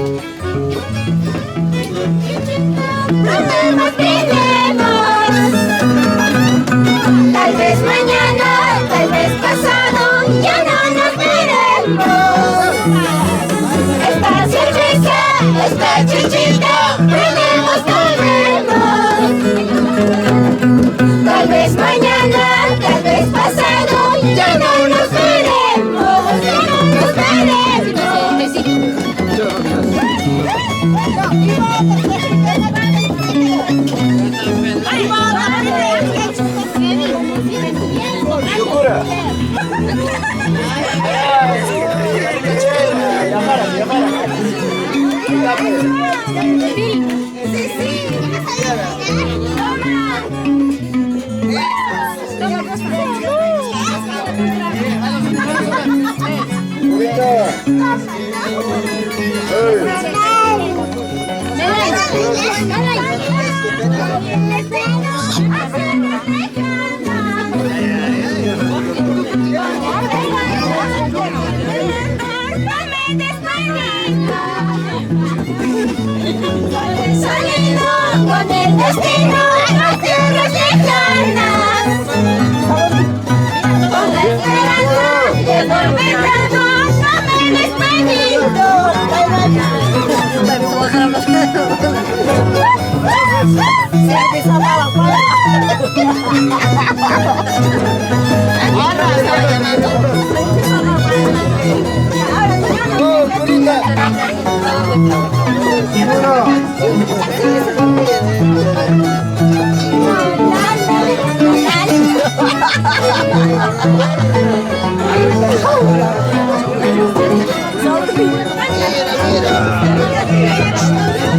Problemas tenemos. Tal vez mañana, tal vez pasado, ya no nos veremos. Esta cerveza, esta chichita, prendemos, volvemos. Tal vez mañana, tal vez pasado, ya no nos veremos. Ya no nos Saliendo con el destino a las tierras lejanas, con la esperanza de volvernos, no me he despedido.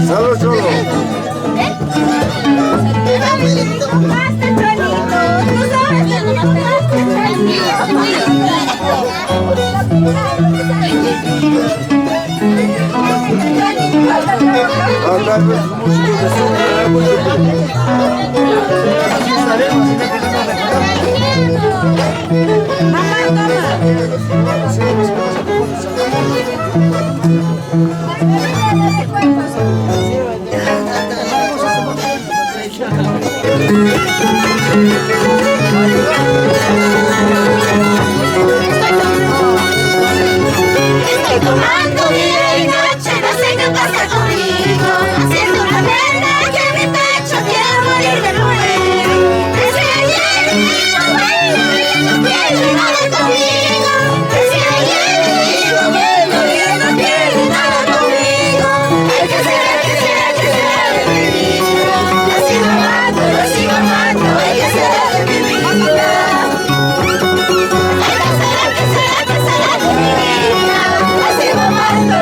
Salud, Cholo. Más tempranito, tú sabes que no me das Estoy tomando día y noche, no sé qué pasa conmigo. Siento una pena que en mi pecho quiero morir de nuevo. Decía ayer y digo, bueno, ya no quiere nada conmigo. Decía ayer y digo, bueno, ya no quiere nada conmigo. Ay, ¿qué será, qué será, qué será de mi vida? Lo sigo amando, ay, ¿qué será de mi vida? Ay, ¿qué será, qué será, qué será de mi vida? Lo sigo amando,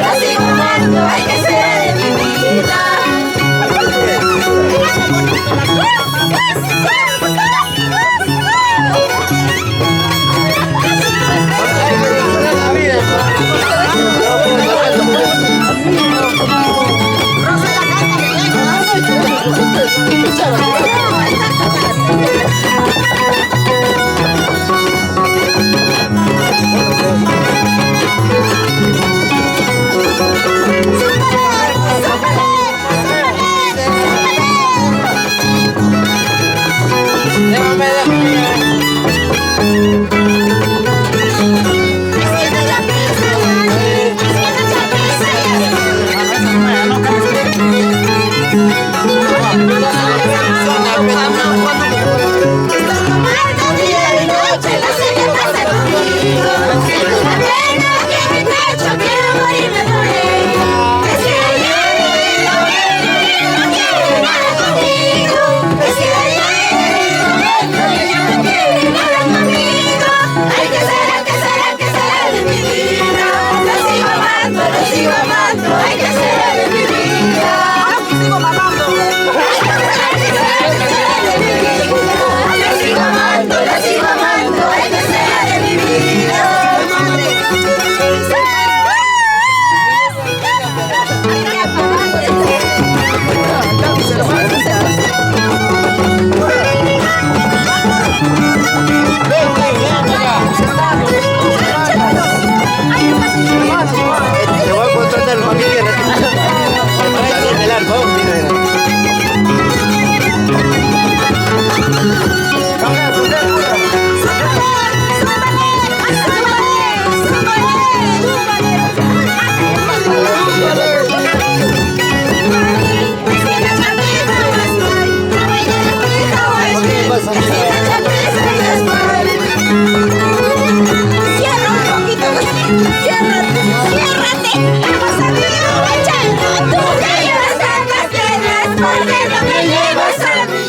ciérrate, hermosa amiga huacheño. Tú que llevas tantas piedras, ¿por qué no me llevas a mí?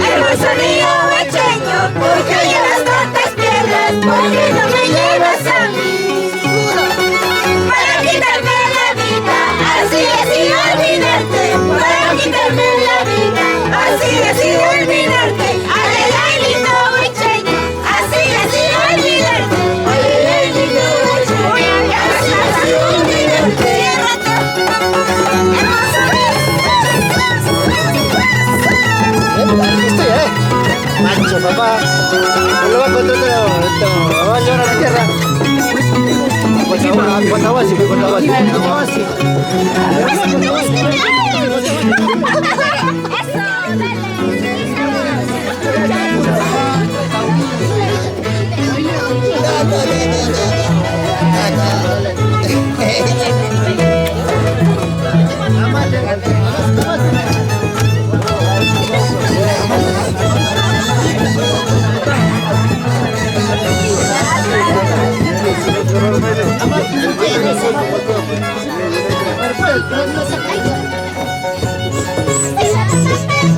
Hermoso río huacheño, ¿por qué llevas tantas piedras? ¿Por qué no me llevas a mí? Para quitarme la vida, así olvidarte. Para quitarme la vida, así olvidarte. Ay, ay, lindo huacheño, así olvidarte. Ay, ay, lindo huacheño, así olvidarte. Macho, papá, lo va a contratar esto, va a llevar a la tierra. Guatahuasi.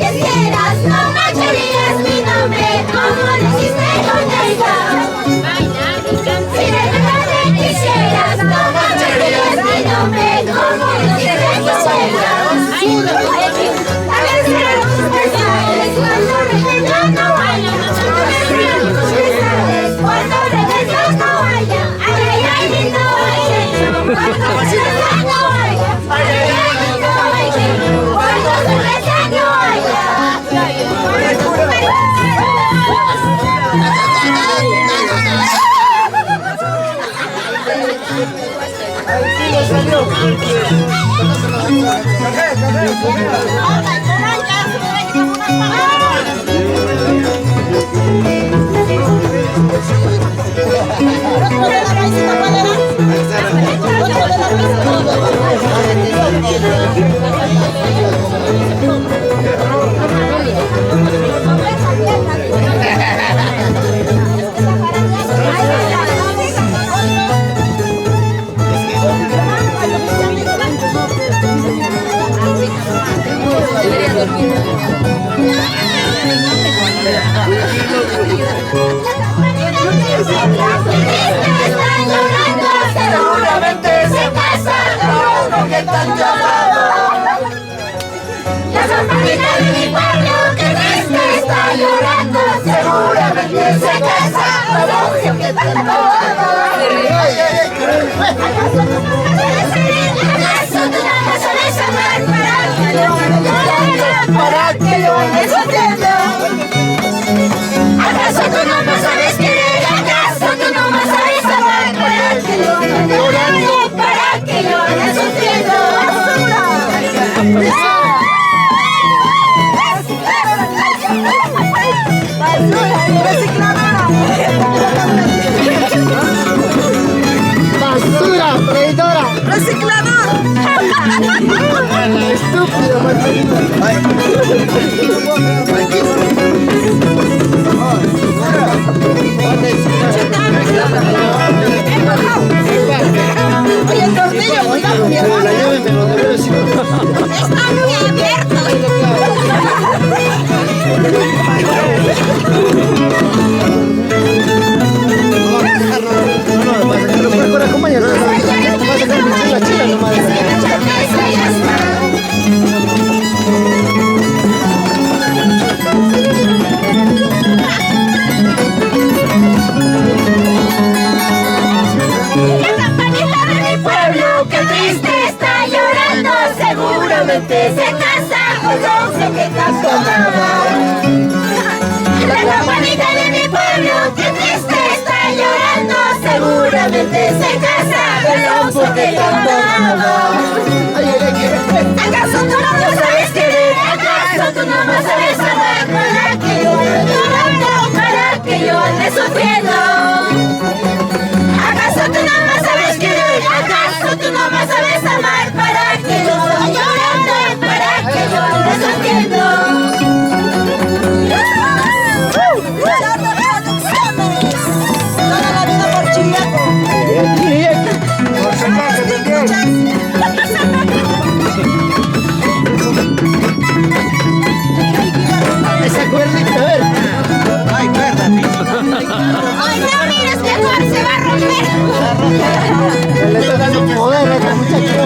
Quisieras, no mancharías mi nombre como lo hiciste con ella. Si de verdad me quisieras, no mancharías mi nombre como lo hiciste con ella. A veces tus pesares cuando regresas no haya. Cuando regresas no haya. Ay, ay, ay, lindo huacheño. Cuando regresas no haya. Ay, ay, ay, lindo huacheño. Cuando regresas no haya. Seguramente se casa con que están llamados. La campanita de mi pueblo que triste está llorando. Seguramente se casa con que están llamados. ¿Acaso tú no me sabes amar para que yo ande sufriendo? ¿Acaso tú no me sabes querer? ¿Acaso tú no me sabes amar para que yo ande llorando? Para que yo ande sufriendo. Basura, traidora. ¡Reciclador! Estúpido, Marcelito. Oye, el tornillo, voy a mi hermano. Está muy abierto. Seguramente se casa con los que tanto amaba. La campanita de mi pueblo que triste está llorando. Seguramente se casa con los que tanto amaba. ¿Acaso tú no me sabes querer? ¿Acaso tú no me sabes amar? Para que yo ande llorando, para que yo ande sufriendo. ¿Acaso tú no me sabes querer? ¿Acaso tú no me sabes amar? Para que yo ande llorando, para que yo ande sufriendo. Toda la vida por Chiriaco. Le está dando poder a este muchacho.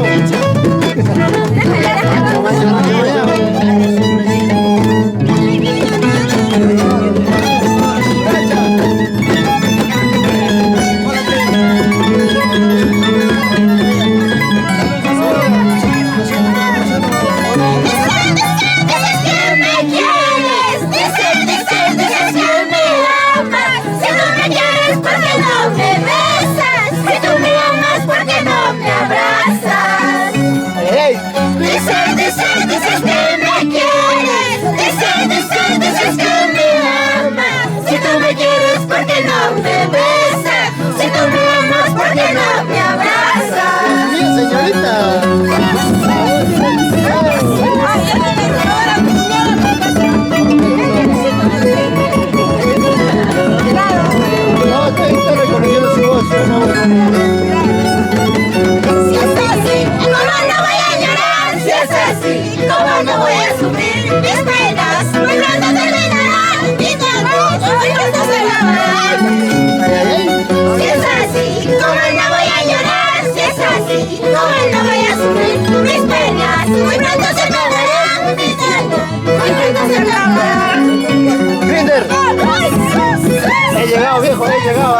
He llegado, viejo, he llegado.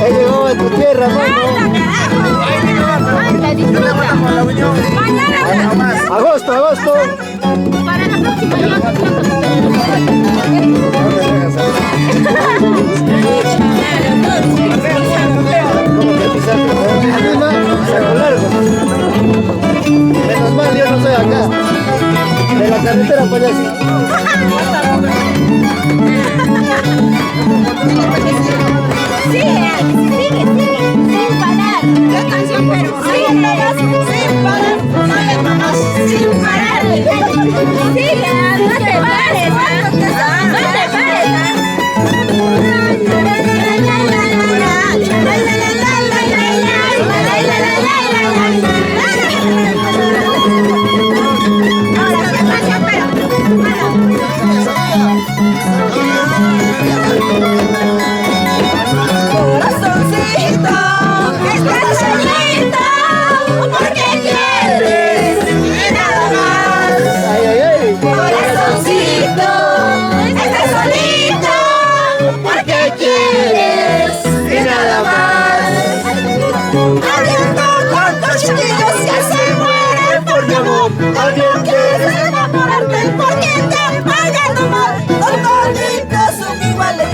He llegado a tu tierra, mano. Agosto, agosto. Para la próxima menos mal, yo no estoy acá. De la carretera para allá sí. Sigue, sin parar. La canción, pero sin parar, sin parar. Sigue, no te pares, no te pares.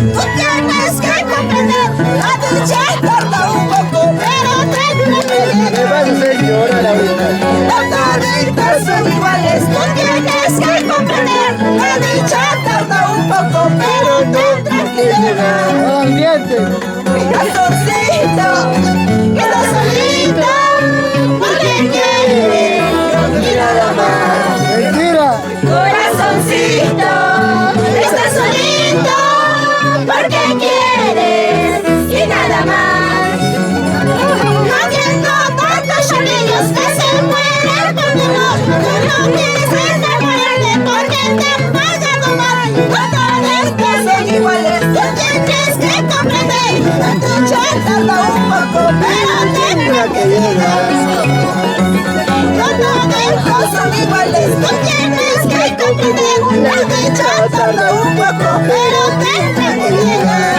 Tú tienes que comprender, la dicha tarda un poco, pero me vas a hacer llorar ahorita. los toditos son iguales. Tú tienes que comprender, la dicha tarda un poco, pero ten tranquilidad. ¡Oh, ambiente! Corazoncito, queda solito, porque quieres y nada más. ¡Mentira! Corazoncito, estás solito, porque quieres y nada más. No entiendo tantos chavillos que se mueren por tu amor. Tú no quieres enamorarte porque te pagan mal. No todos son iguales, tú tienes que comprender. La dicha tarda un poco, pero ten tranquilidad. No todos son iguales, tú tienes que comprender. La dicha tarda un poco, pero ten tranquilidad.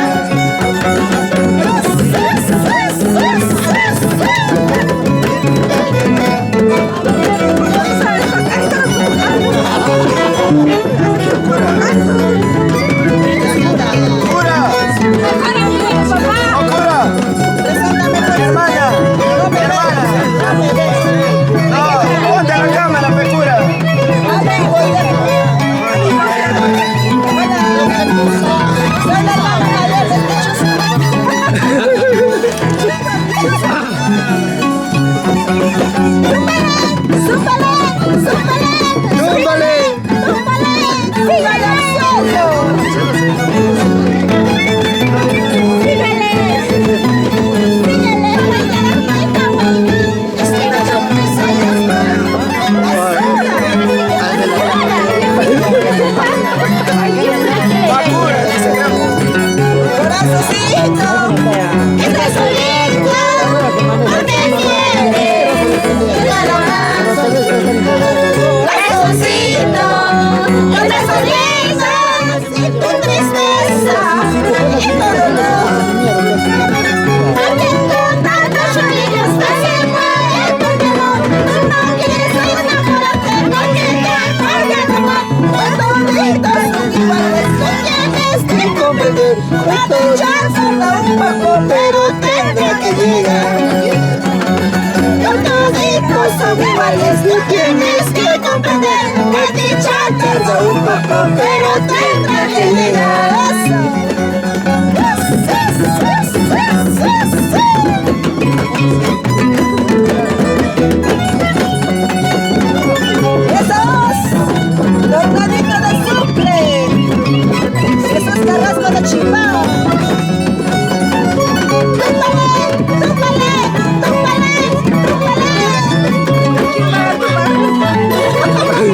un poco, pero tendrá que llegar. Tornadito de Sucre, Jesús Carrasco de Chimbao.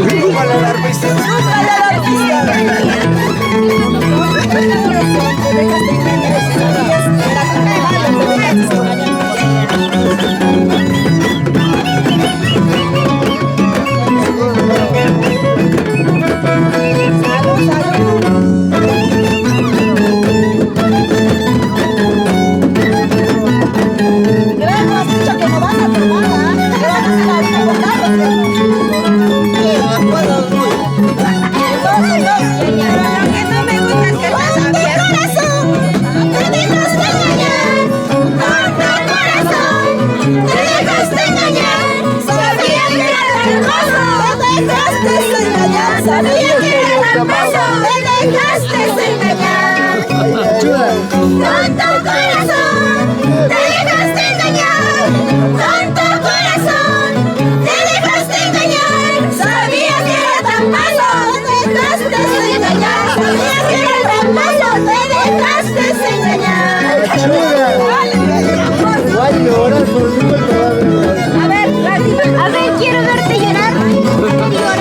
¡Túpale! la arpista. Sabía que era tramposo, me dejaste engañar. Tonto corazón, te dejaste engañar. Tonto corazón, te dejaste engañar. Sabía que era tramposo, me dejaste engañar. Sabía que era tramposo, me dejaste engañar. A ver, quiero verte llorar.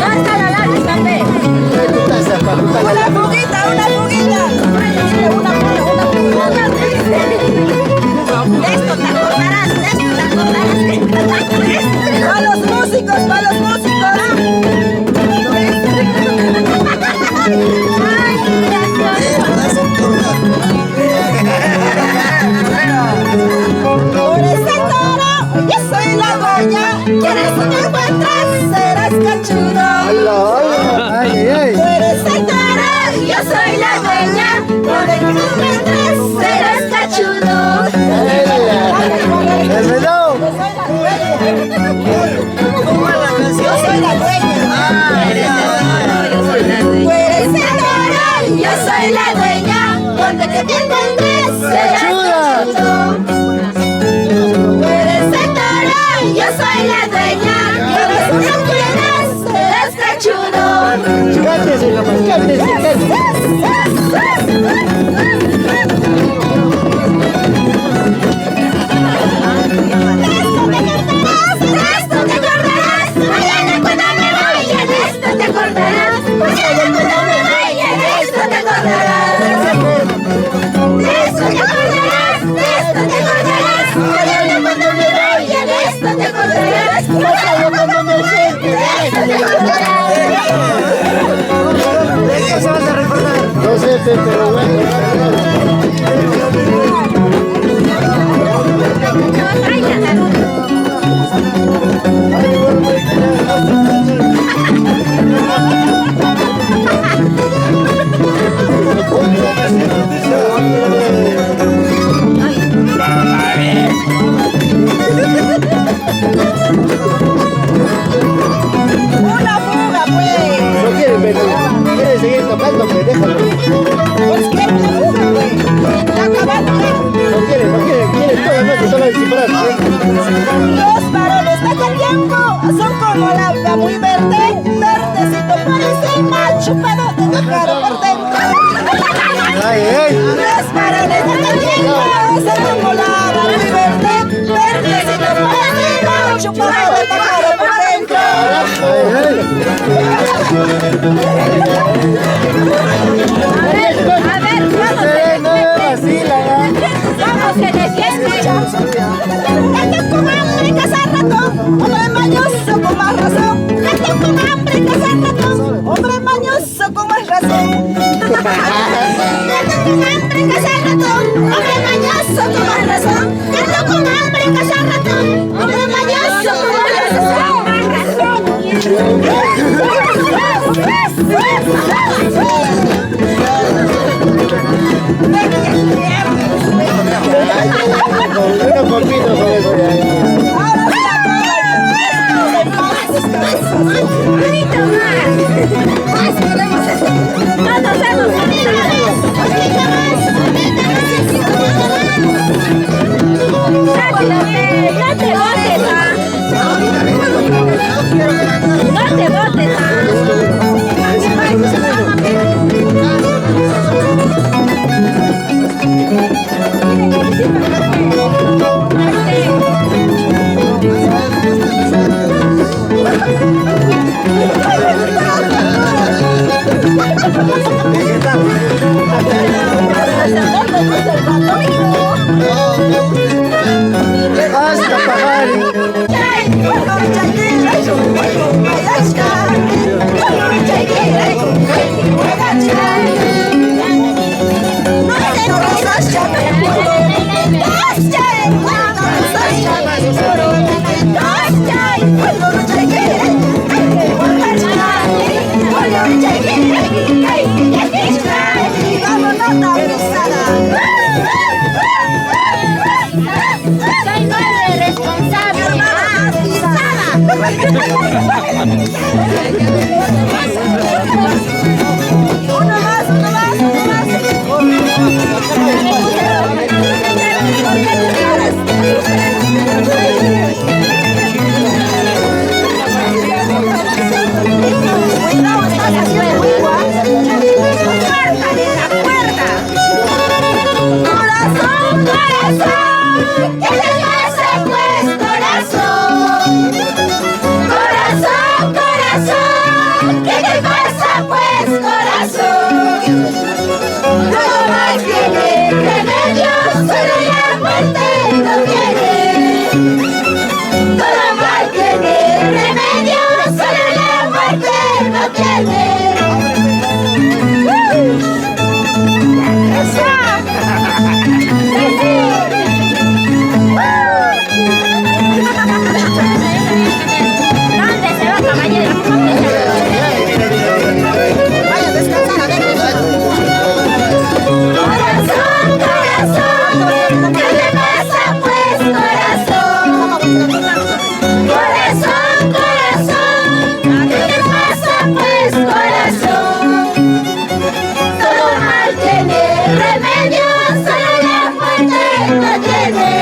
Hasta la lana, también. Una fuguita. De esto te acordarás. ¡Pa' los músicos! Ay, Por ese toro, yo soy la dueña. ¿Quieres que te encuentres? Serás cachudo. Ay. Por ese toro, yo soy la dueña, donde tú me encuentres serás cachudo. ¡El reloj! yo soy la dueña. Por ese toro, Yo soy la dueña, donde te encuentres serás cachudo. Tú eres el toro, yo soy la dueña, donde tú me encuentres serás cachudo. Cántese nomás, cántese. De esto te acordarás, mañana cuando me vaya, de esto te acordarás, mañana cuando me vaya, de esto te acordarás. De esto te acordarás, mañana cuando me vaya, de esto te acordarás, mañana cuando me vaya, de esto te acordarás. ¿Qué se vas a recordar? No sé, pero bueno. una fuga, pues. No quieren venir. Quieren seguir tocando, pues déjalo. Pues que fuga, pues. Ya acabaron. No quieren toda la noche, solo disparar. Los varones de aquel tiempo son como la alga muy verde, verdecito por encima, chupado de mi cara por dentro. Ay. Los varones de aquel tiempo son como la alga muy verde, verdecito por encima, chupado de mi cara por dentro. A ver, vamos que defiende. Gente con hambre cazar ratón, hombre mañoso con más razón. Gente con hambre cazar ratón, hombre mañoso con más razón. Gente con hambre cazar ratón, hombre mañoso con más razón. Gente con hambre cazar ratón, hombre mañoso con más razón. Yo no compito con eso ya. Ahora se acaba el paz, descansa. Bonito más. No te botes, ¿ah? No te botes, Basta, pajari. Soy madre responsable. Uno más, uno más, uno más. Cuidado, estás haciendo igual. Cuérdale la cuerda. Corazón, corazón, ¿Qué te pasa, pues, corazón? Corazón, corazón, ¿qué te pasa, pues, corazón? Todo mal tiene remedio, solo la muerte no tiene. Todo mal tiene remedio, solo la muerte no tiene. ¡Esa! ¿Dónde se va, caballero? vaya a descansar, a ver. Corazón, corazón, ¿qué te pasa, pues, corazón? Corazón, corazón, ¿qué te pasa, pues, corazón? Todo mal tiene remedio, solo la muerte no tiene.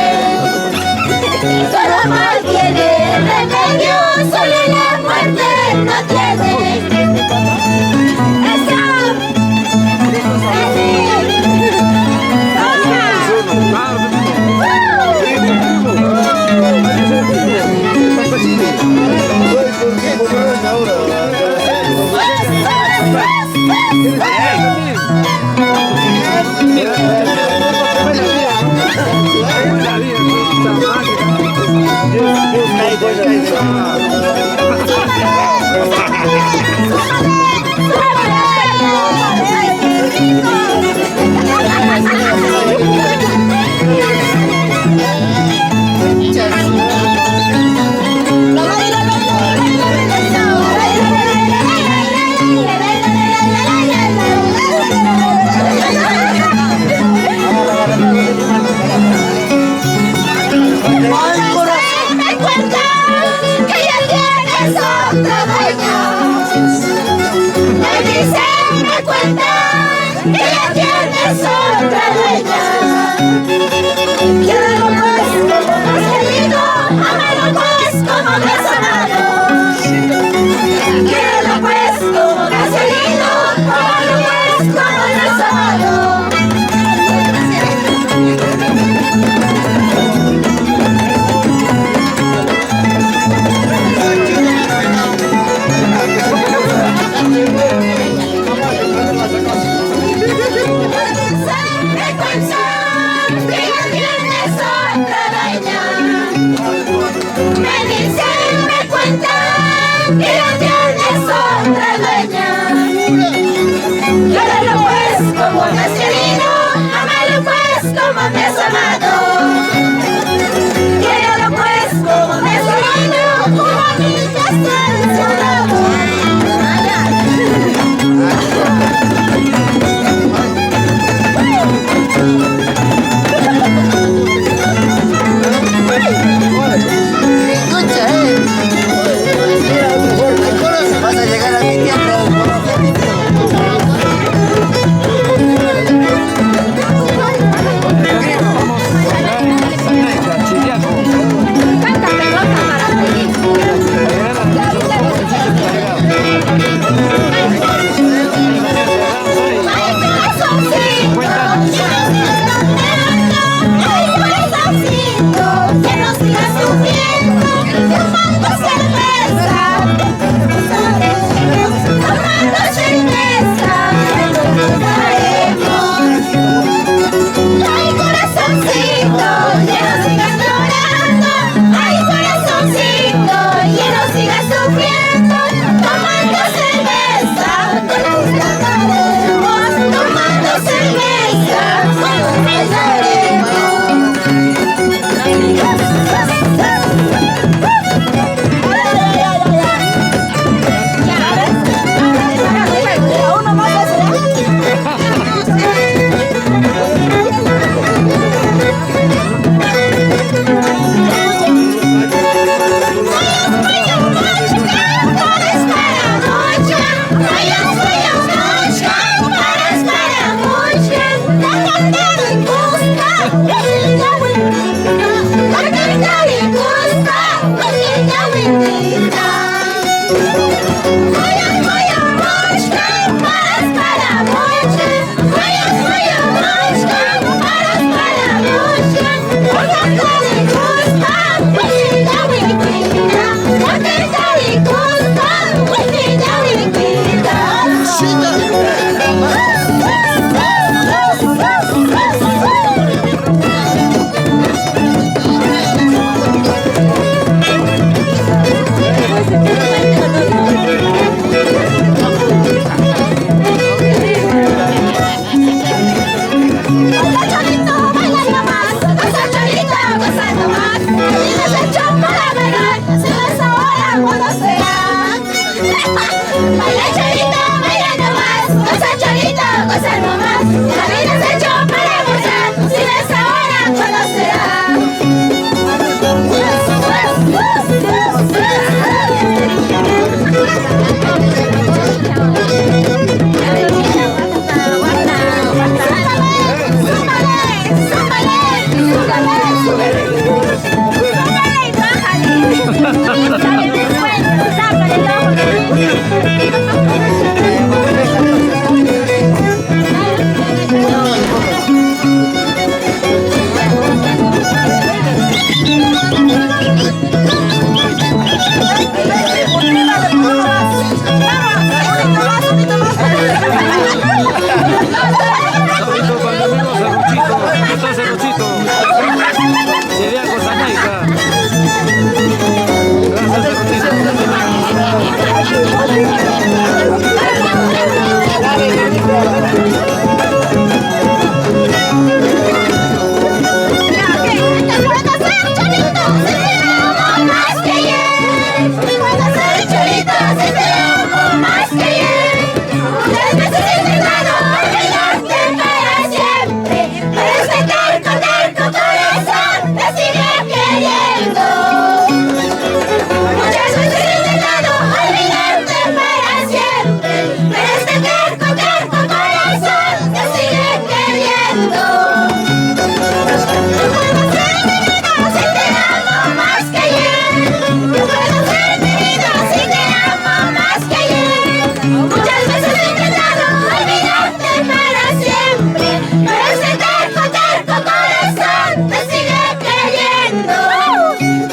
Todo mal tiene remedio, solo la muerte no tiene. ¡Eso! Me cuentan que ya tienes otra dueña. Me dicen, me cuentan que ya tienes otra dueña. Quiero pues como me has querido, amalo pues como me has amado. Quiero pues como me has querido, amalo pues como me has amado. Me cuentan que ya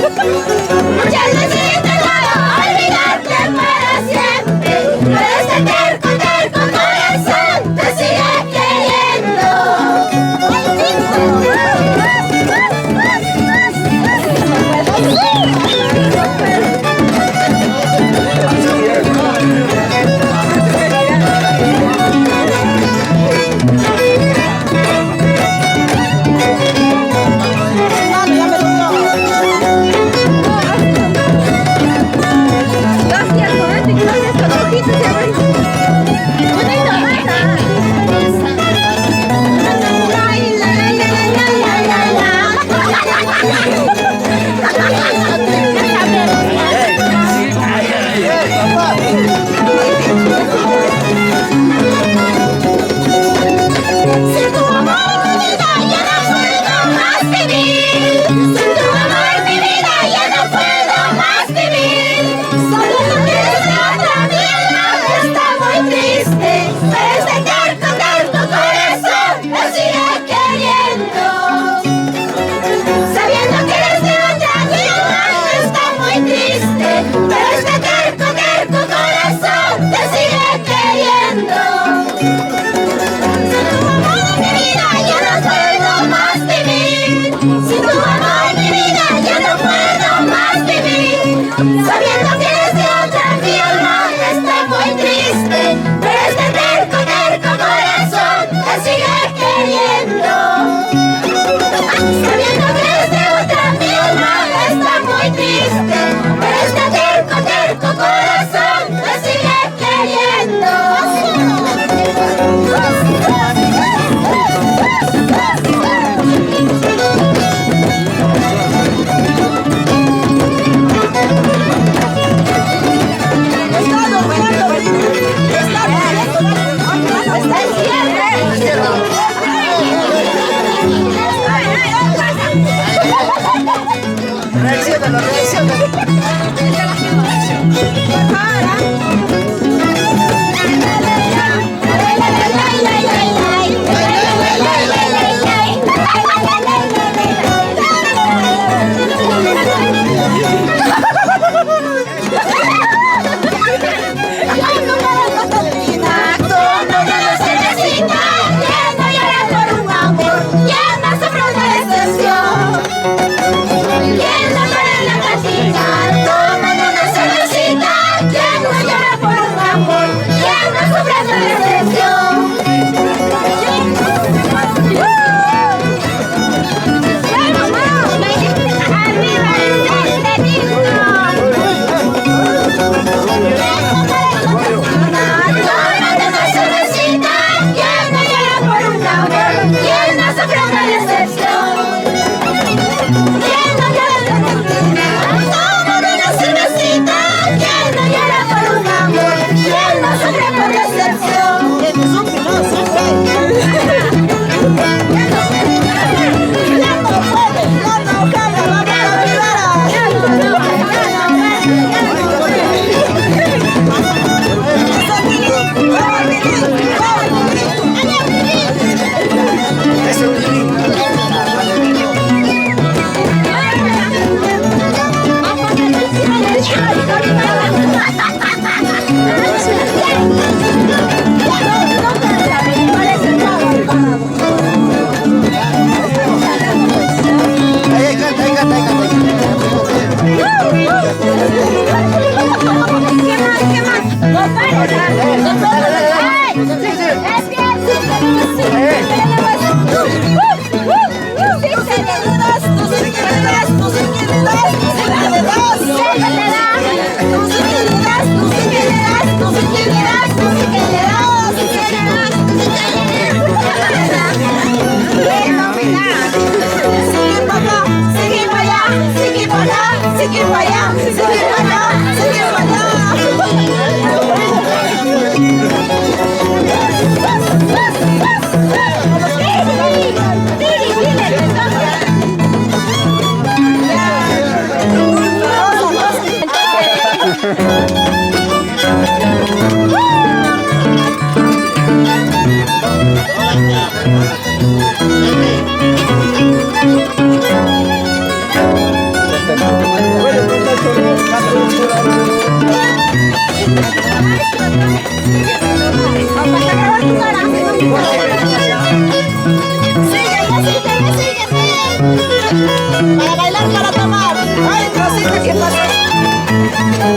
Muchas veces intentado olvidarte para siempre, pero este terco, terco corazón te sigue queriendo. Sin tu amor mi vida ya no puedo más vivir. Sin tu amor mi vida ya no puedo más vivir. Sabiendo que desde otra vida está muy triste, pero este terco, terco corazón me sigue queriendo. Sabiendo que desde otra vida está muy triste, pero este terco, terco corazón te sigue queriendo. Sin tu amor mi vida ya no puedo más vivir. Sabiendo que desde otra vida está muy triste, pero este terco, terco corazón te sigue queriendo. Sabiendo que desde otra vida está muy triste, pero este terco, terco corazón te sigue queriendo. Reacciónalo, reacciónalo.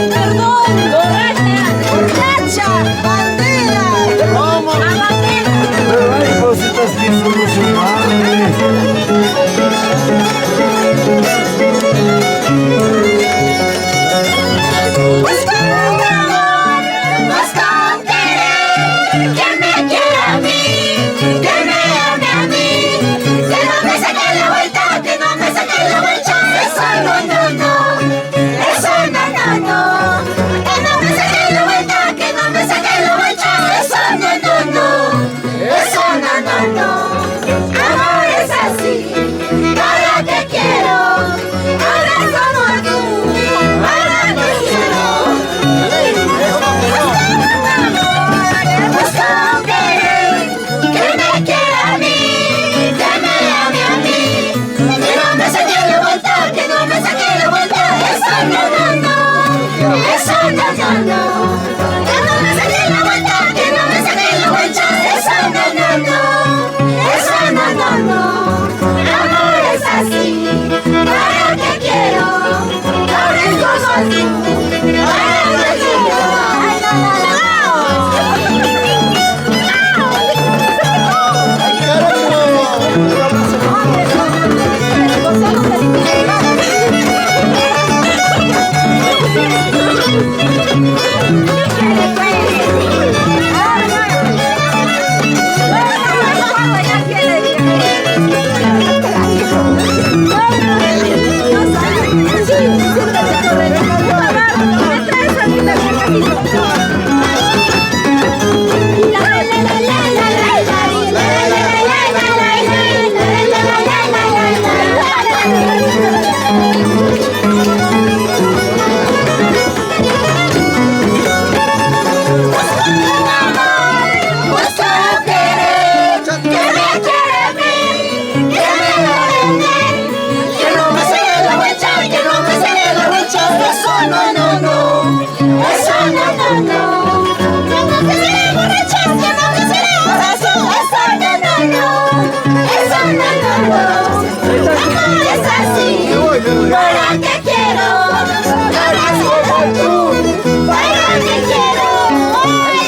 Perdón, borracha, bandera, ¿Cómo? bandera. Pero hay cositas que Pues con amor, pues con querer, que me quiera a mí, que me ame a mí, que no me saque la vuelta, que no me saque la vuelta. Eso no, no, no, eso no, no, no, que no me saque la vuelta, que no me saque la vuelta. Eso no, no, no, eso no, no, no. Amor es así, ahora que quiero, ahora como tú, ahora que quiero. Pues con querer, que me quiera a mí, que me ame a mí, que no me saque la vuelta, que no me saque la vuelta. Eso no, no, no, eso no, no, no, que no me saque la vuelta, que no me saque la vuelta. Eso no, no, no, eso no, no, no. Amor es así, ahora que quiero, ahora es como tú, ahora que quiero. ¿Para qué quiero? Ahora solo tú. ¿Para qué quiero? Ay,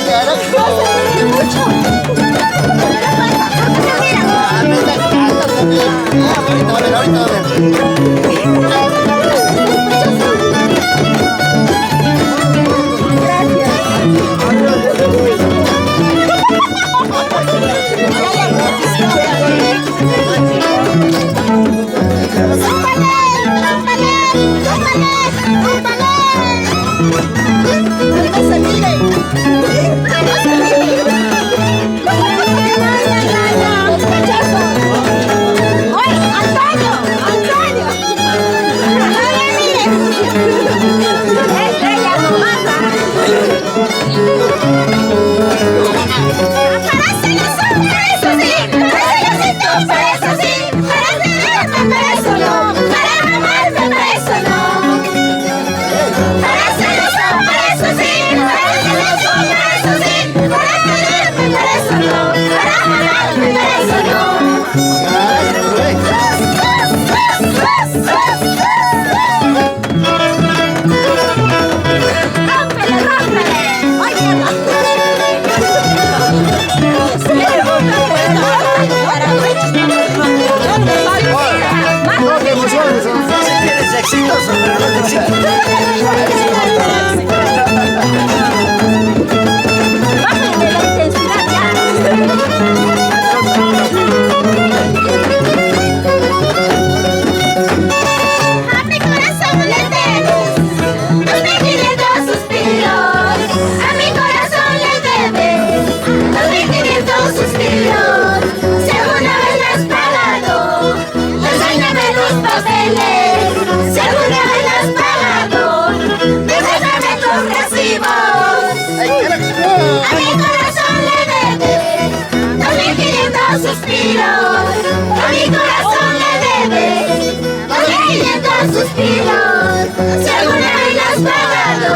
exitoso, pero no te exitoso. Bájale la intensidad ya. A mi corazón le debes 2500 suspiros. A mi corazón le debes 2500 suspiros. Si alguna vez me has pagado, enséñame los papeles. Si alguna vez me has pagado, déjame tus recibos. A mi corazón le debes 2500 suspiros. A mi corazón le debes 2500 suspiros. Si alguna vez me has pagado,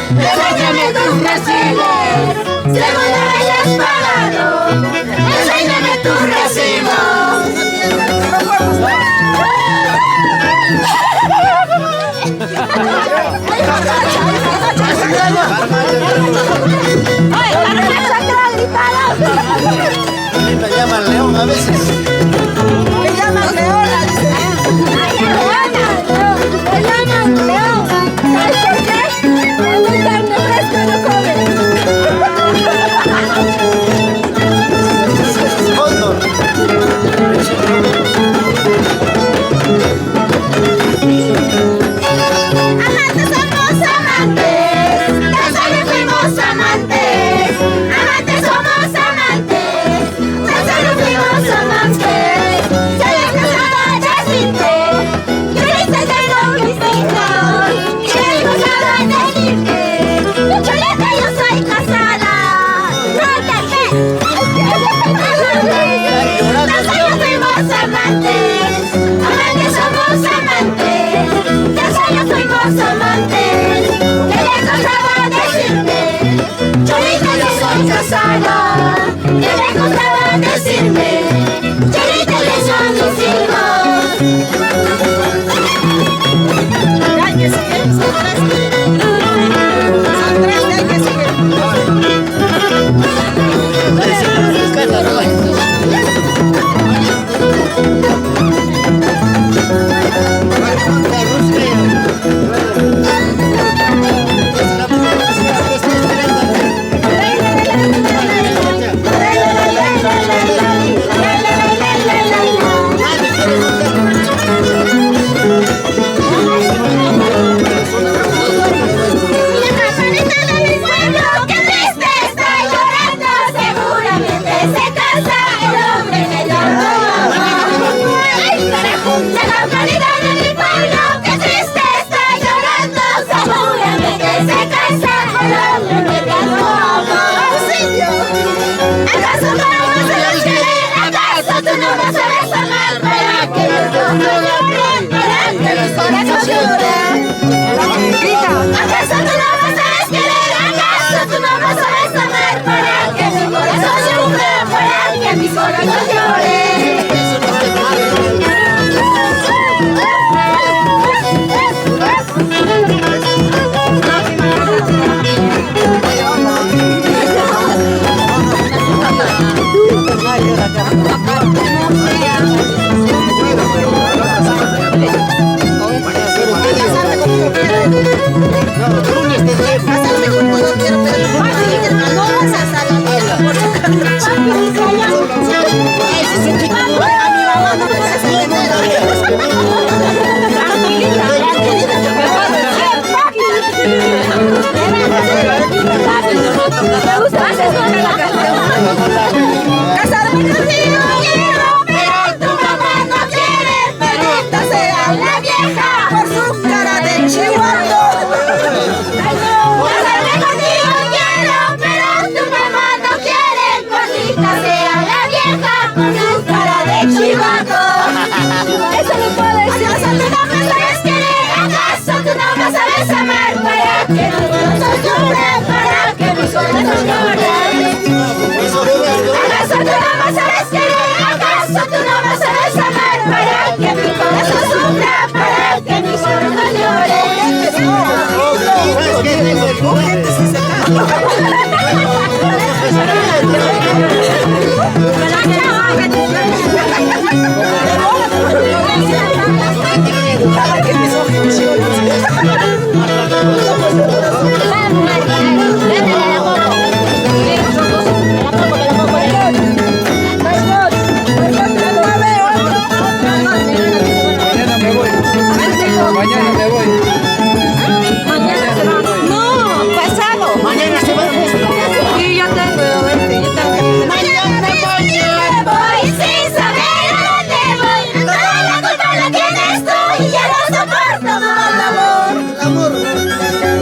enséñame tus recibos. Si alguna vez me has pagado, enséñame tus recibos. Son tres que hay que seguir. La campanita de mi pueblo, qué triste está llorando, seguramente se casa el hombre que lloró. ¡Ay, carajo! La campanita de mi pueblo, qué triste está llorando, seguramente se casa el hombre que lloró. ¿Acaso tú no vas a querer? ¿Acaso tú no vas a amar para que los dos no lloren? Para que los corazones lloren. ¿Acaso tú no vas a querer? ¿Acaso tú no vas a amar para que mi corazón sufra? Para que mi corazón llore. Casarme con todo quiero, pero no vas a salir por su camino. A mi mamá no me hace casarme contigo quiero, pero tu mamá no quiere. Maldita sea la vieja por su cara de chihuahua. Casarme contigo quiero, pero tu mamá no quiere. Maldita sea la vieja con su cara de chivato. Eso no puede ser. ¿Acaso tú no me sabes querer? ¿Acaso tú no me sabes amar? Para que mi corazón llore, para que mi corazón llore. ¿Acaso tú no me sabes querer? ¿Acaso tú no me sabes amar? Para que mi corazón sufra, para que mi corazón llore. Mañana me voy. Mañana me voy. No, pasado. Mañana se va. Sí, yo tengo. Mañana me voy sin saber a dónde voy. Toda la culpa la tienes tú y ya no soporto más amor.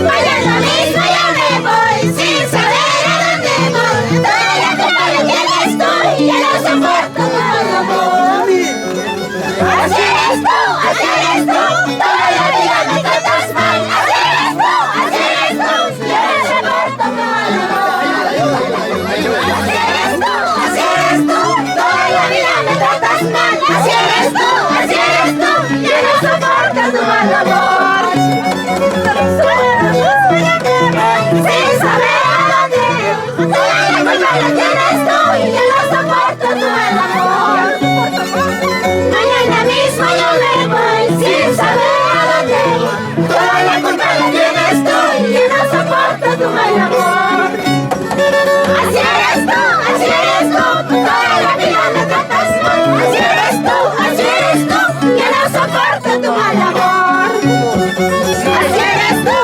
Mañana mismo yo me voy sin saber a dónde voy. Toda la culpa la tienes tú y ya no soporto más amor. Así eres tú, toda la vida me tratas mal. Así eres tú, ya no soporto más amor. Así eres tú, toda la vida me tratas mal. Así eres tú, ya no soporto tu mal amor. Sin saber a dónde, toda la culpa la tienes tú y ya no soporto tu mal amor. Mañana mismo yo me voy sin saber a dónde, toda la culpa la tienes tú y ya no soporto tu mal amor. Así eres tú, toda la vida me tratas mal. Así eres tú, ya no soporto tu mal amor. Así eres tú,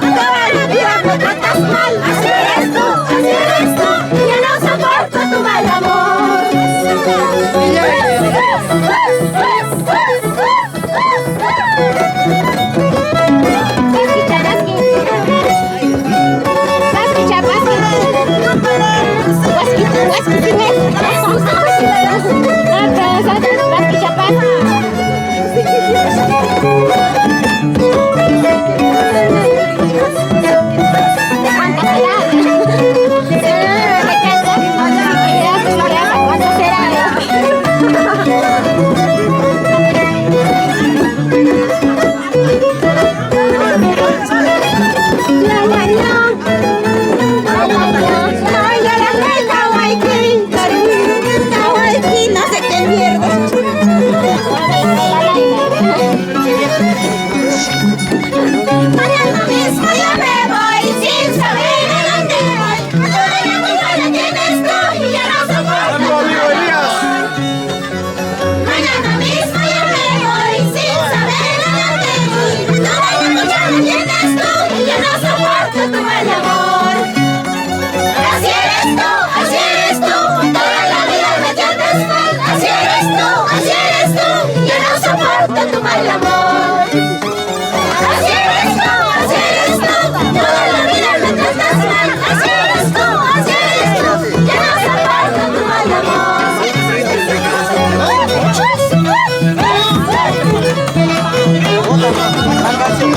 toda la vida me tratas mal. Así eres tú, ya no soporto tu mal amor.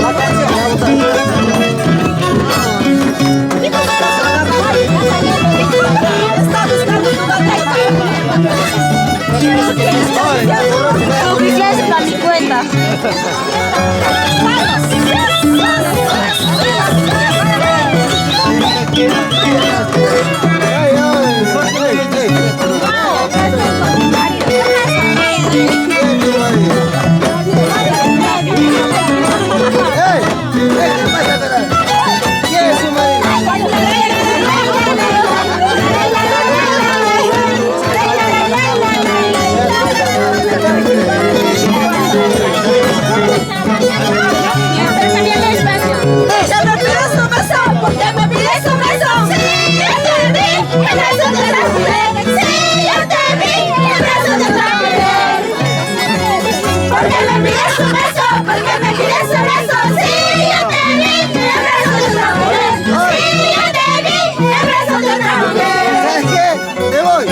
La canción, vamos a Está buscando tu batería. Publicidades para mi cuenta. ¿Sabes qué? Me voy.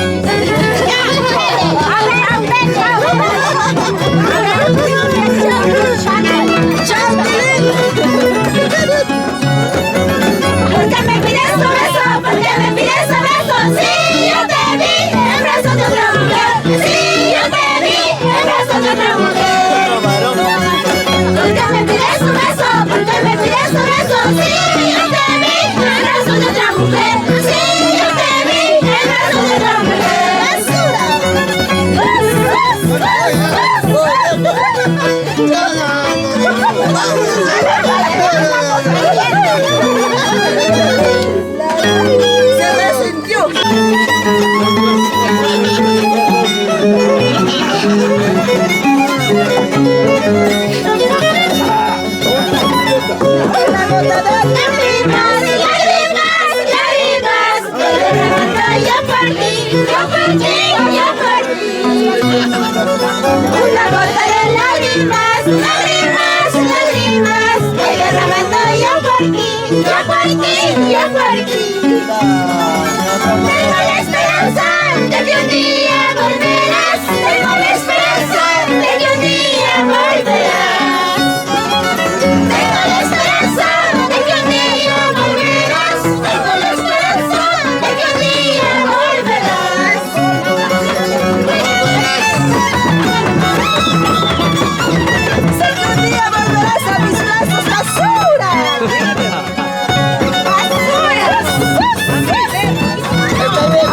Porque me pides un beso, porque me pides un beso. Sí, yo te vi en brazos de otra mujer. Sí, yo te vi en brazos de otra mujer. Porque me pides un beso, porque me pides un beso. Sí, yo te vi en brazos de otra mujer. Sí, yo te vi en brazos de otra mujer. Se resintió. Una gota de Lágrimas, lágrimas, lágrimas, me derramando yo por ti, yo por ti, yo por ti. Una gota de lágrimas, lágrimas, lágrimas, me derramando yo por ti, yo por ti, yo por ti. Tengo la esperanza de que un día volverás, tengo la esperanza de que un día volverás. Tengo la esperanza de que un día volverás. Tengo la esperanza de que un día volverás. Sé que un día volverás a mis brazos, basura. Está bien.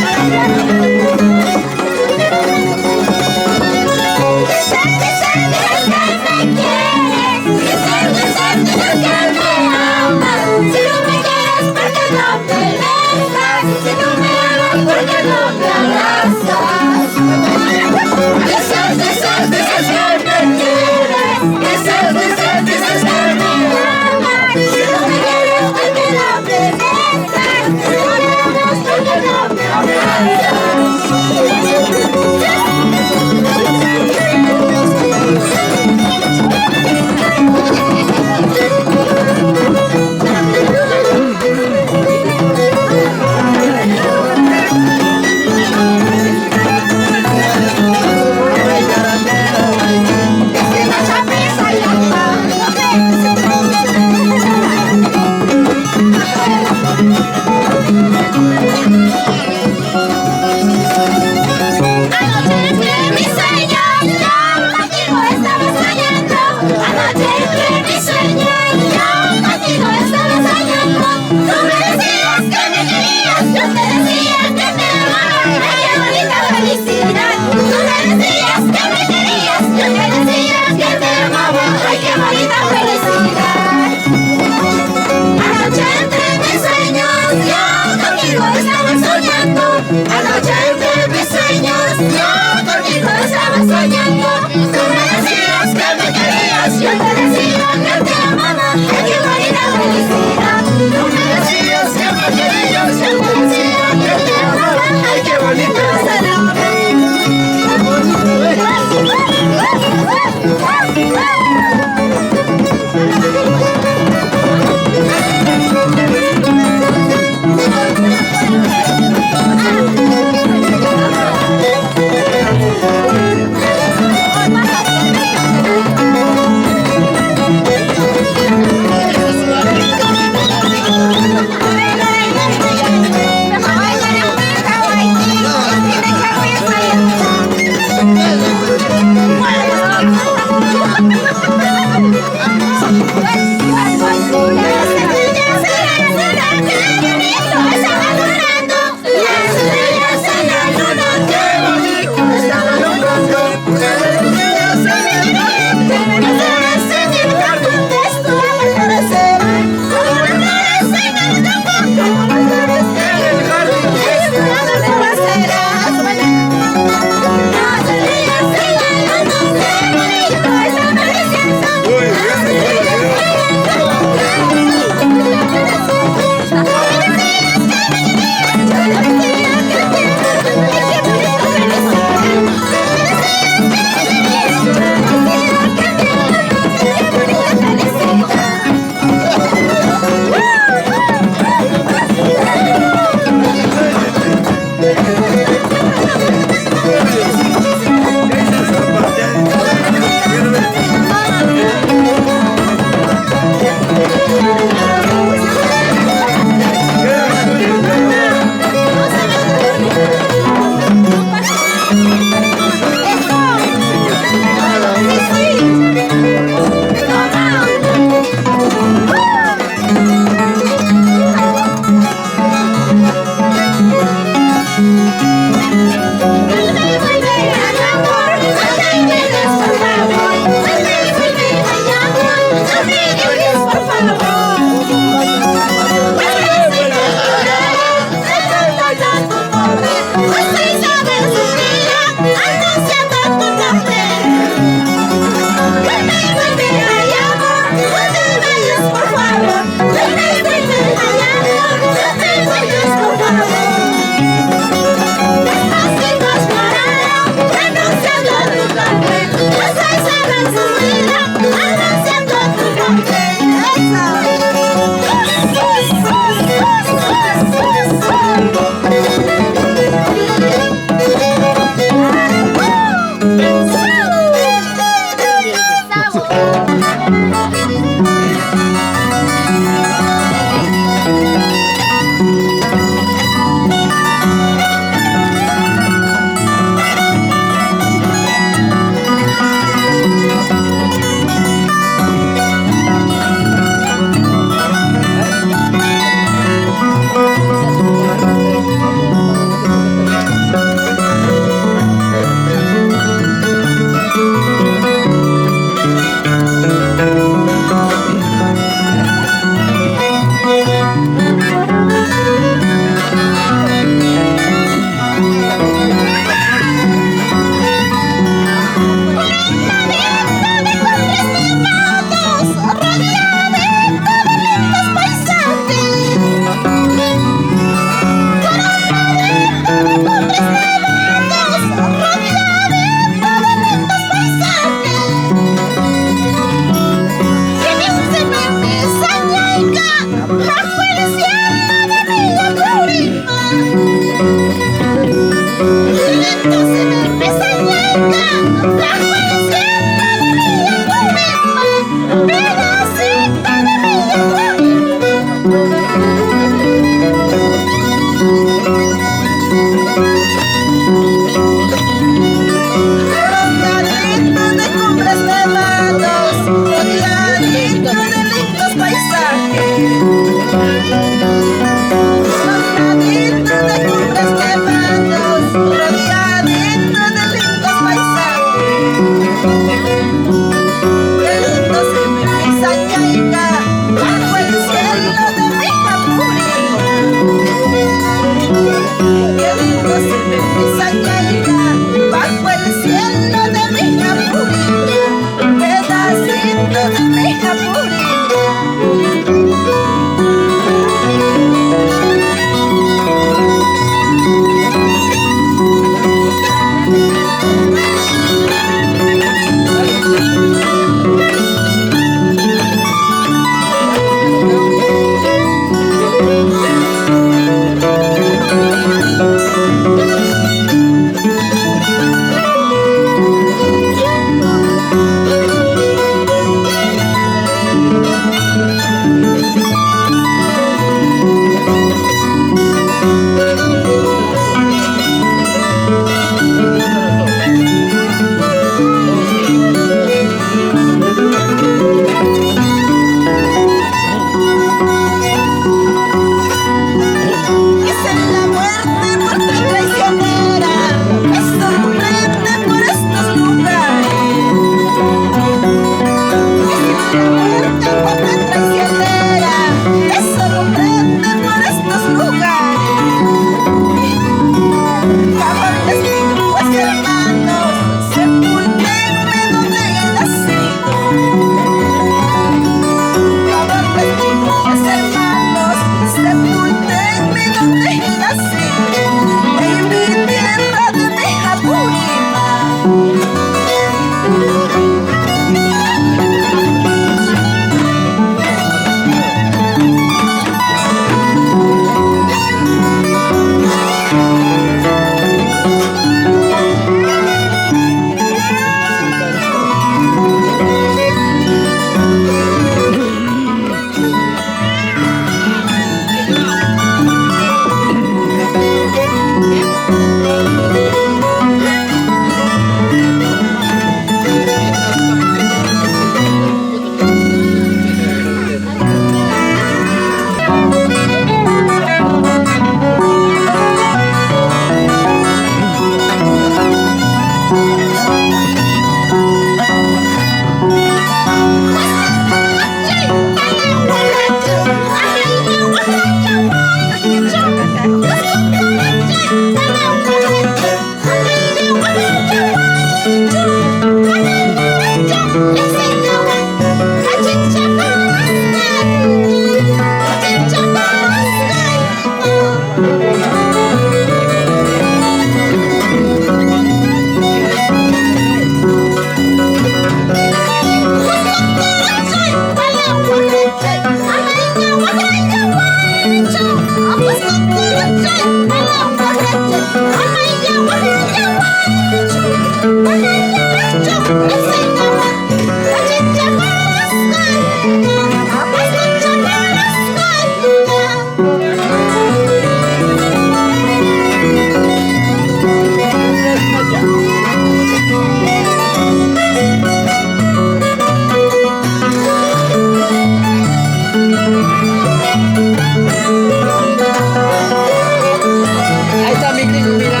Ahí está mi primo, mira.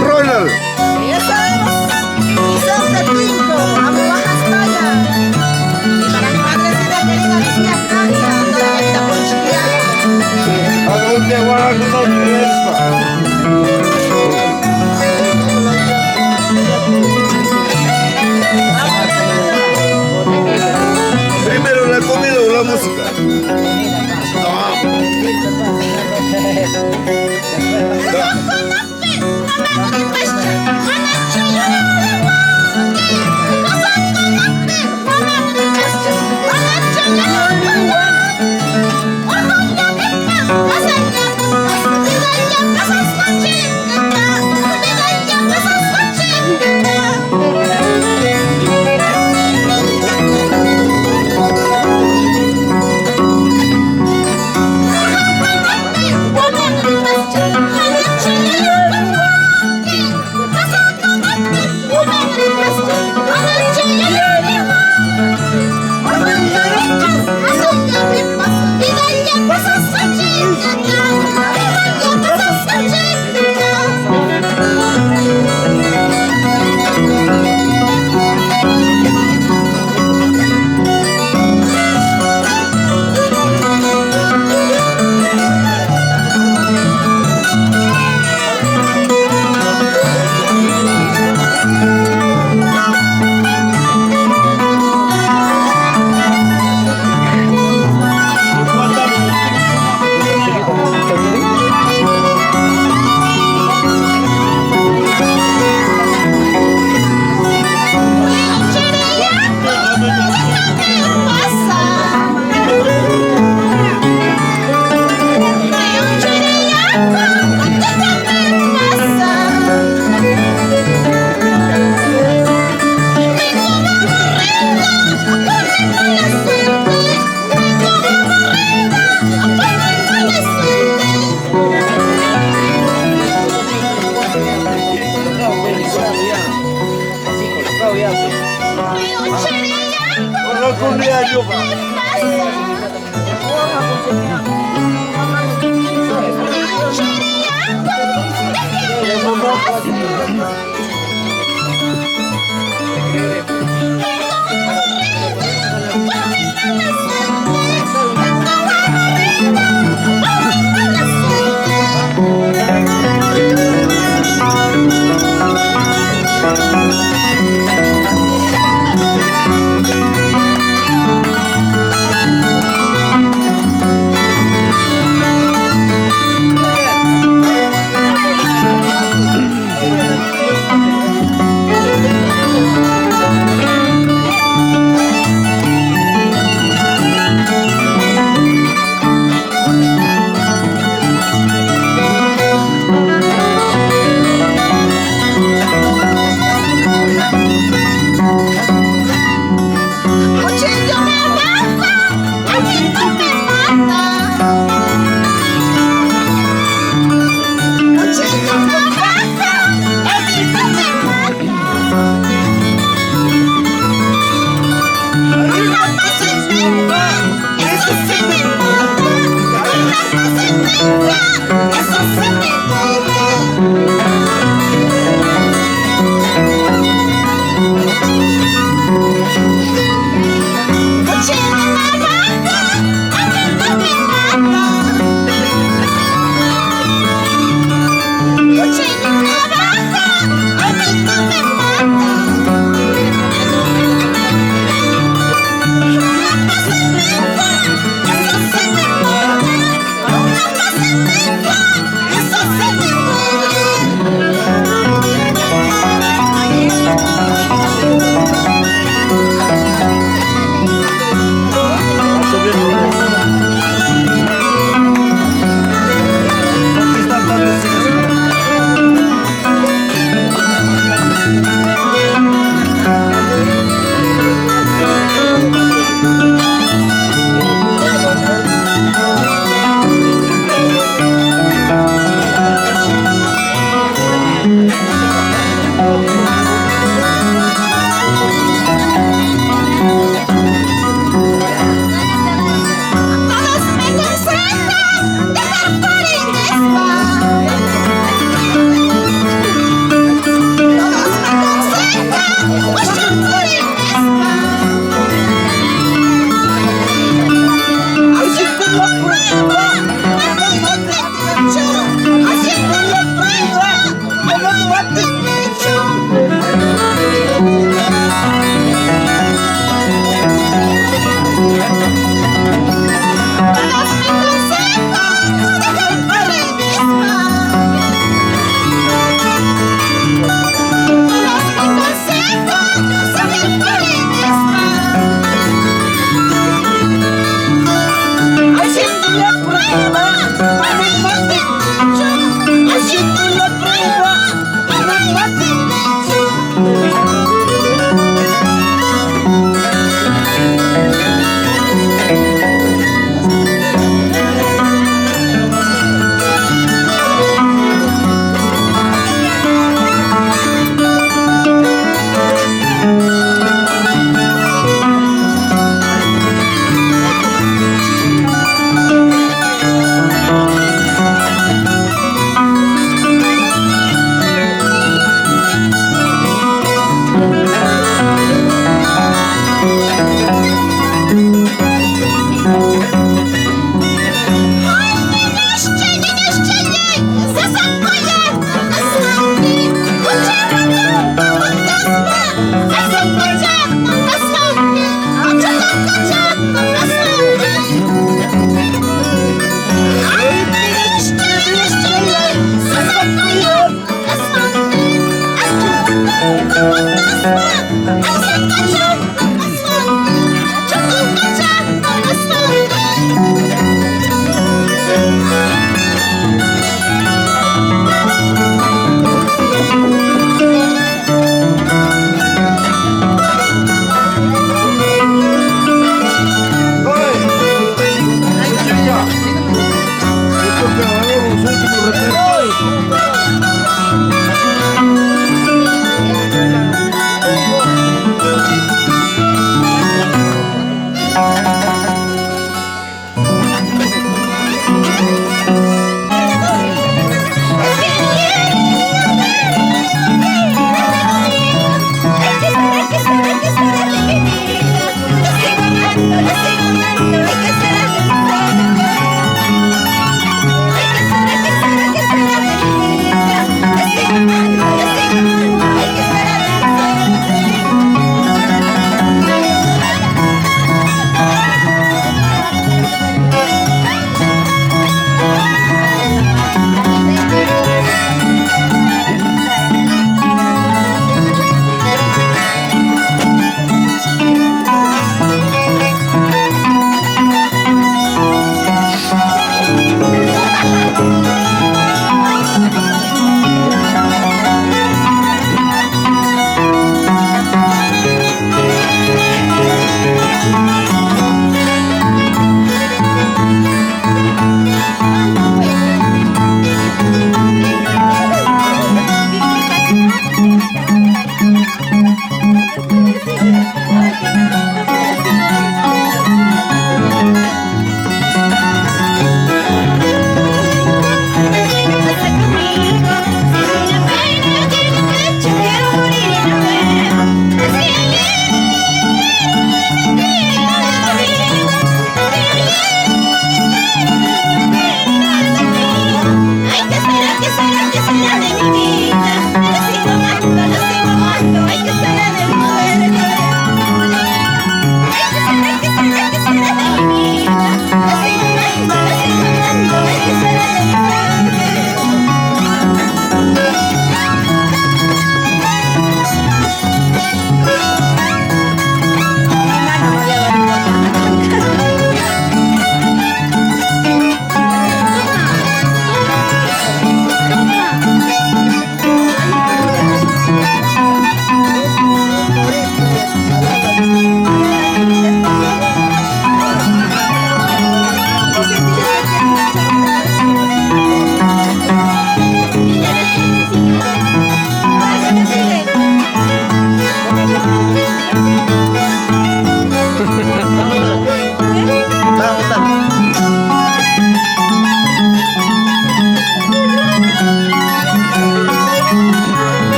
Ronald. Eso es. Y son de Tingo, a Bajas Maya. Y para mi madrecita querida Lucía Claria, toda la vida por Chiquiago. ¿A dónde van a conocer esto? Primero la comida o la música. eso se me duele. Noche de navaja, a mí no me mata. Noche de navaja, a mí no me mata. Una pasadita, eso se me duele. Una pasadita, eso se me duele.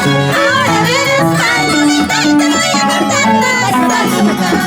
Ahora eres más bonita y te voy a contar más.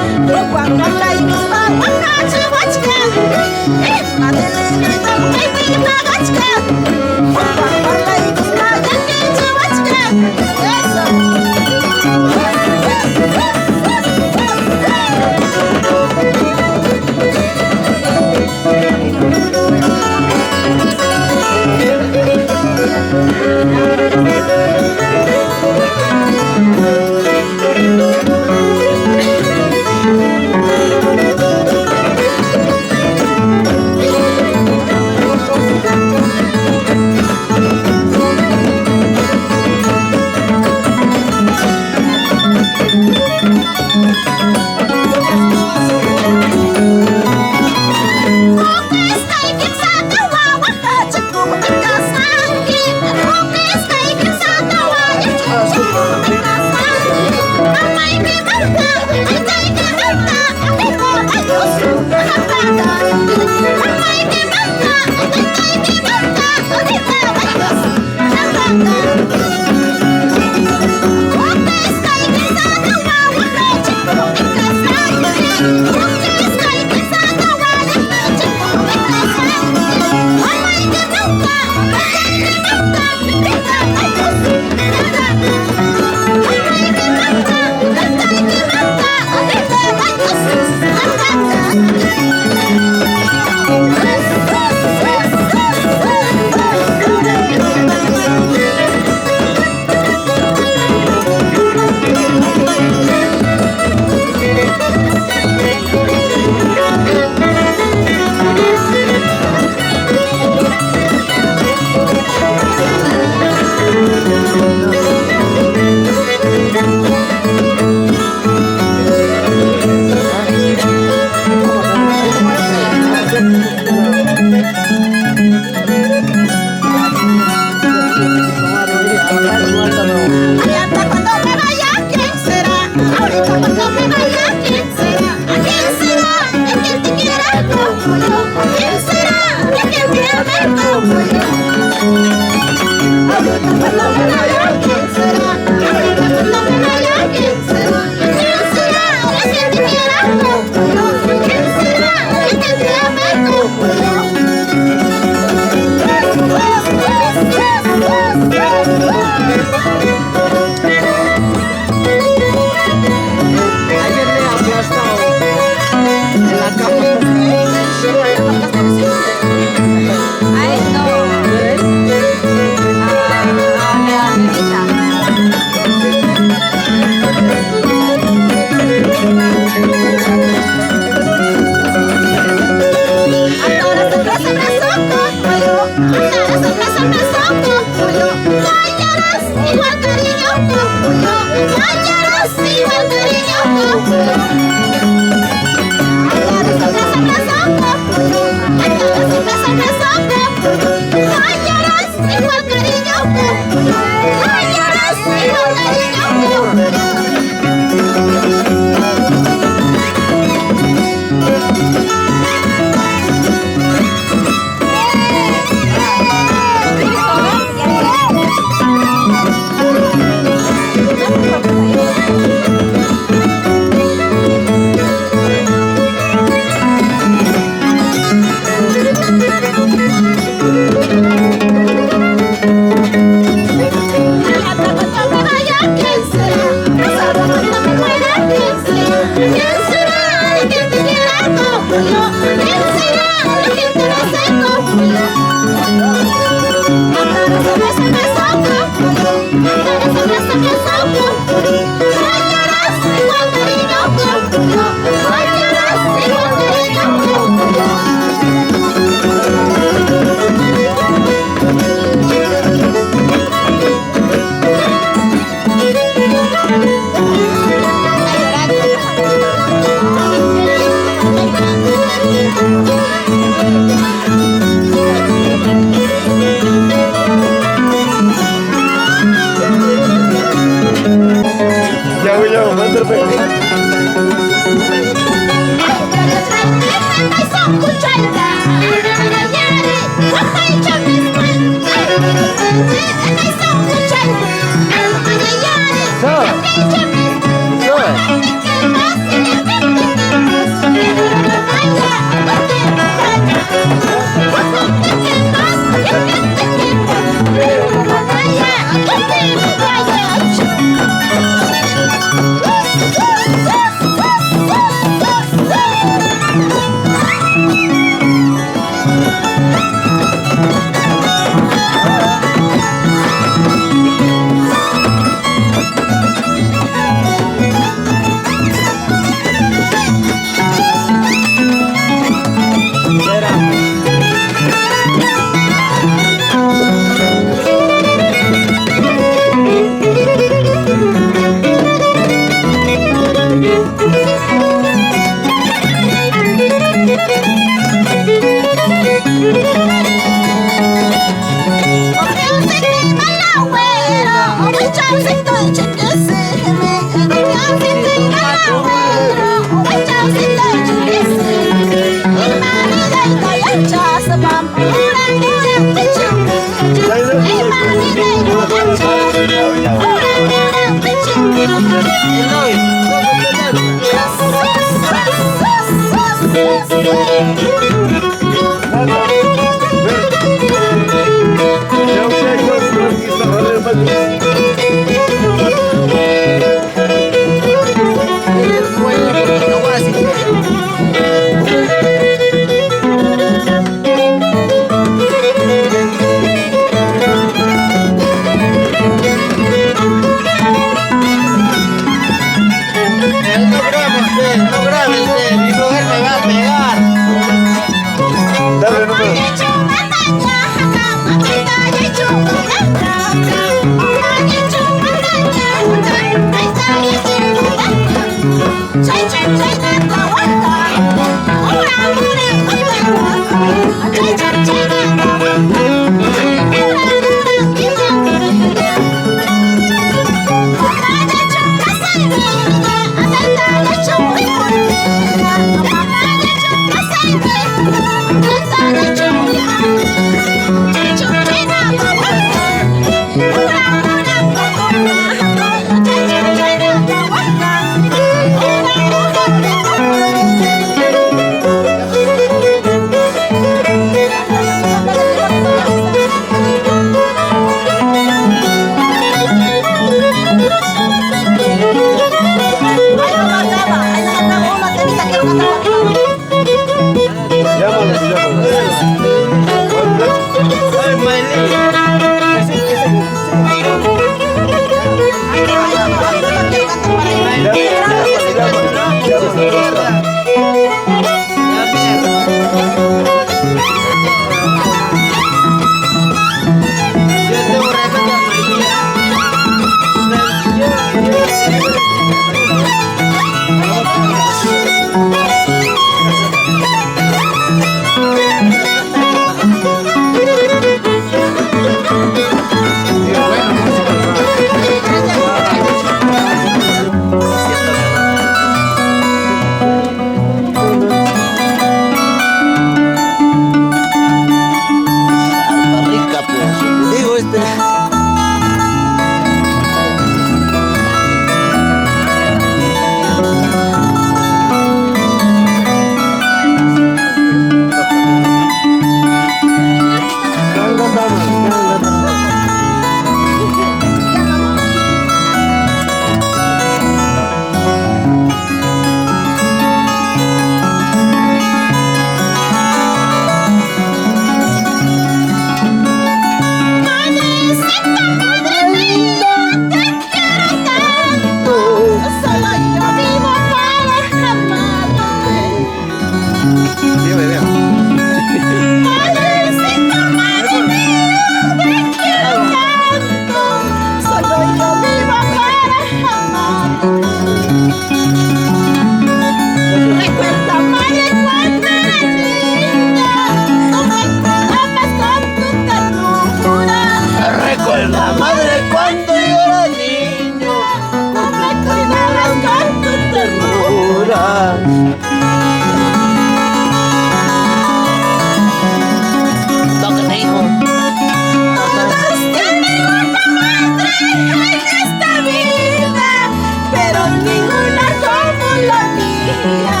ninguna como la mía.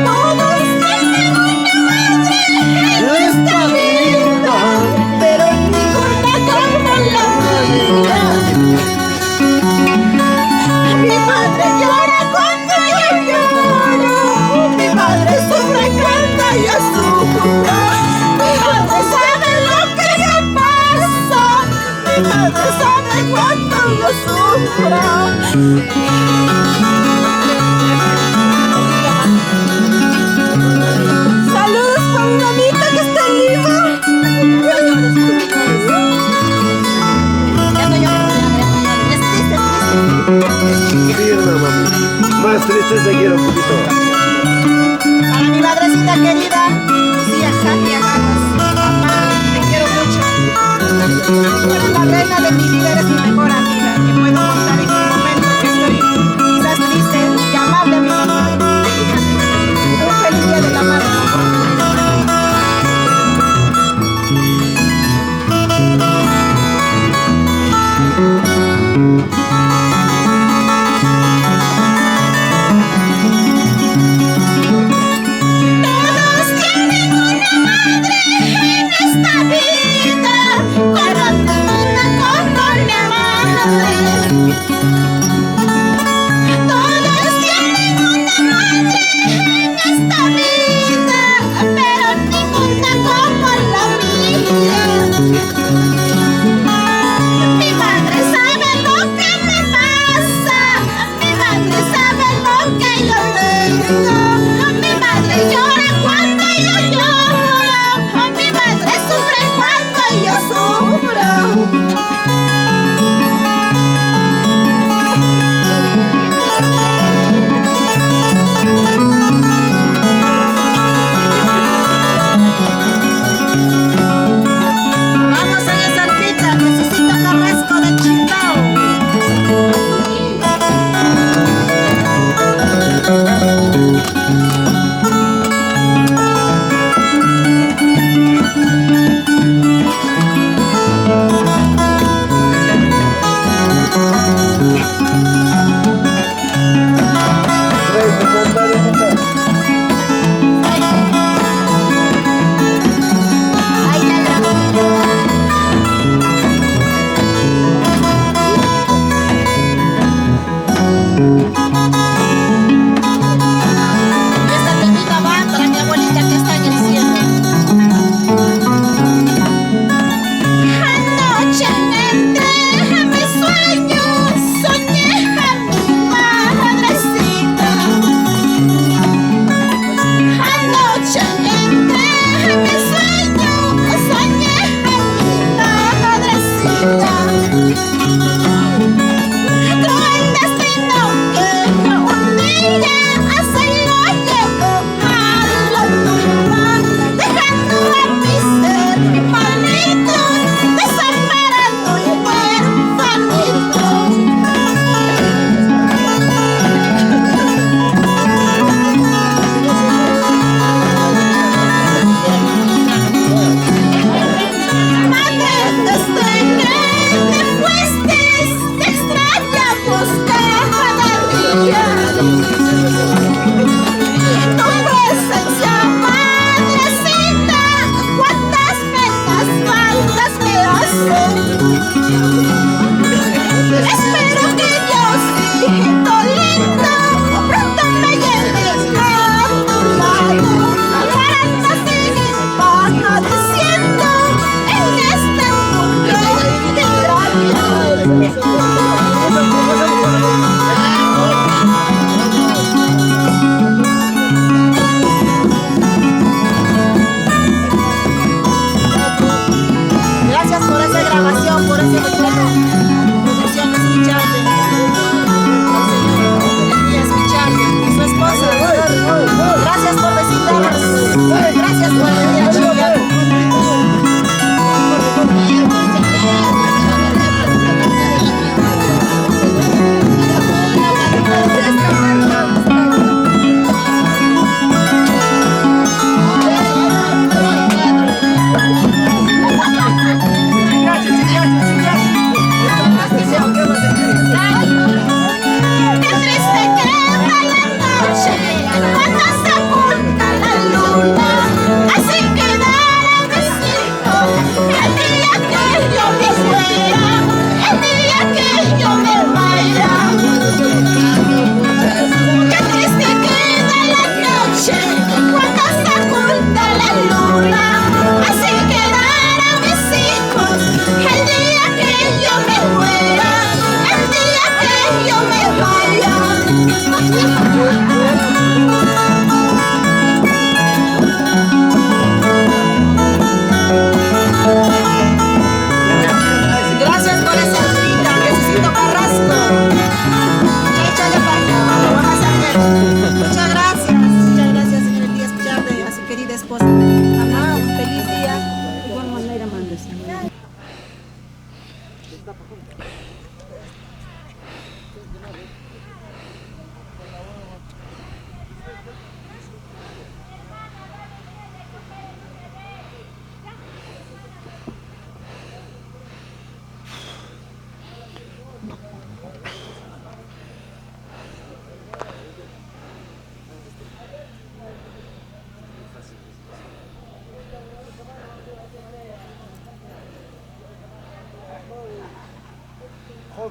Todos tienen una madre en esta vida, pero ninguna como la mía. Mi madre llora cuando yo lloro, mi madre sufre cuando yo sufro, mi madre sabe lo que me pasa, mi madre sabe cuánto yo sufro. Saludos para mi mamita que está en Lima. Ya no llores, es triste, es triste. Sí, mami. Más tristeza quiero un poquito. Para mi madrecita querida, Lucía Jackie Amanos. Mamá, te quiero mucho. Tú eres la reina de mi vida, eres mi mejor amiga. Que puedo contar en un momento que estoy quizás triste y amarle a mi mamá. Un feliz día de la madre. Todos tienen una madre en esta vida, pero ninguna como la madre. Todos tienen una madre en esta vida, pero ninguna como la mía. Mi madre sabe lo que me pasa, mi madre sabe lo que yo tengo, mi madre llora cuando yo lloro, mi madre sufre cuando yo sufro.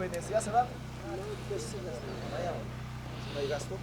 jóvenes, ¿ya se van? Vaya, no hay gasto.